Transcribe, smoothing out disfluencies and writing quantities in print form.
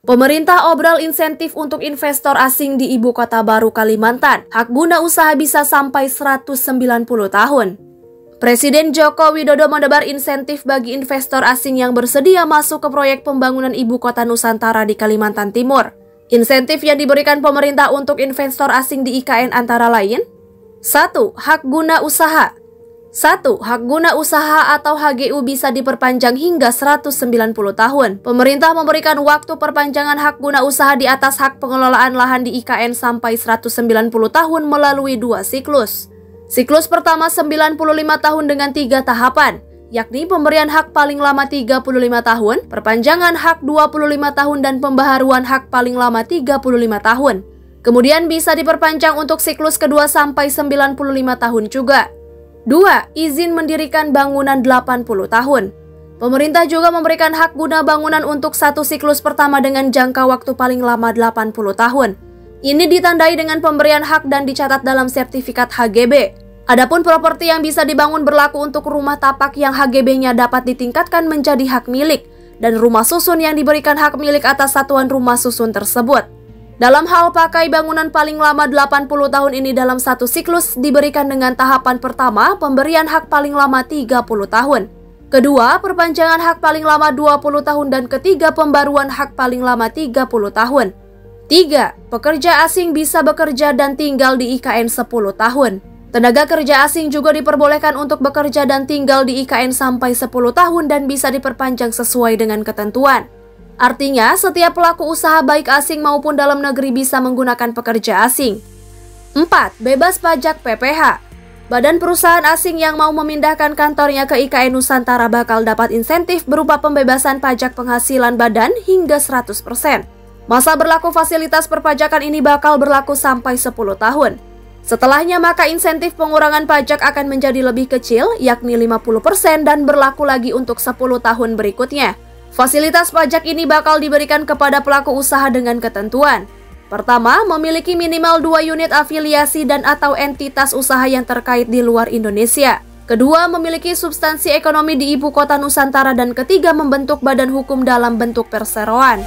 Pemerintah obral insentif untuk investor asing di Ibu Kota Baru Kalimantan. Hak guna usaha bisa sampai 190 tahun. Presiden Joko Widodo menebar insentif bagi investor asing yang bersedia masuk ke proyek pembangunan Ibu Kota Nusantara di Kalimantan Timur. Insentif yang diberikan pemerintah untuk investor asing di IKN antara lain: 1. Hak guna usaha. 1. Hak guna usaha atau HGU bisa diperpanjang hingga 190 tahun. Pemerintah memberikan waktu perpanjangan hak guna usaha di atas hak pengelolaan lahan di IKN sampai 190 tahun melalui 2 siklus. Siklus pertama 95 tahun dengan 3 tahapan, yakni pemberian hak paling lama 35 tahun, perpanjangan hak 25 tahun dan pembaharuan hak paling lama 35 tahun. Kemudian bisa diperpanjang untuk siklus kedua sampai 95 tahun juga. 2. Izin mendirikan bangunan 80 tahun. Pemerintah juga memberikan hak guna bangunan untuk satu siklus pertama dengan jangka waktu paling lama 80 tahun. Ini ditandai dengan pemberian hak dan dicatat dalam sertifikat HGB. Adapun properti yang bisa dibangun berlaku untuk rumah tapak yang HGB-nya dapat ditingkatkan menjadi hak milik dan rumah susun yang diberikan hak milik atas satuan rumah susun tersebut. Dalam hal pakai bangunan paling lama 80 tahun ini dalam satu siklus diberikan dengan tahapan pertama pemberian hak paling lama 30 tahun. Kedua, perpanjangan hak paling lama 20 tahun dan ketiga pembaruan hak paling lama 30 tahun. 3. Pekerja asing bisa bekerja dan tinggal di IKN 10 tahun. Tenaga kerja asing juga diperbolehkan untuk bekerja dan tinggal di IKN sampai 10 tahun dan bisa diperpanjang sesuai dengan ketentuan. Artinya, setiap pelaku usaha baik asing maupun dalam negeri bisa menggunakan pekerja asing. 4. Bebas pajak PPH. Badan perusahaan asing yang mau memindahkan kantornya ke IKN Nusantara bakal dapat insentif berupa pembebasan pajak penghasilan badan hingga 100%. Masa berlaku fasilitas perpajakan ini bakal berlaku sampai 10 tahun. Setelahnya maka insentif pengurangan pajak akan menjadi lebih kecil, yakni 50% dan berlaku lagi untuk 10 tahun berikutnya. Fasilitas pajak ini bakal diberikan kepada pelaku usaha dengan ketentuan. Pertama, memiliki minimal 2 unit afiliasi dan atau entitas usaha yang terkait di luar Indonesia. Kedua, memiliki substansi ekonomi di Ibu Kota Nusantara dan ketiga, membentuk badan hukum dalam bentuk perseroan.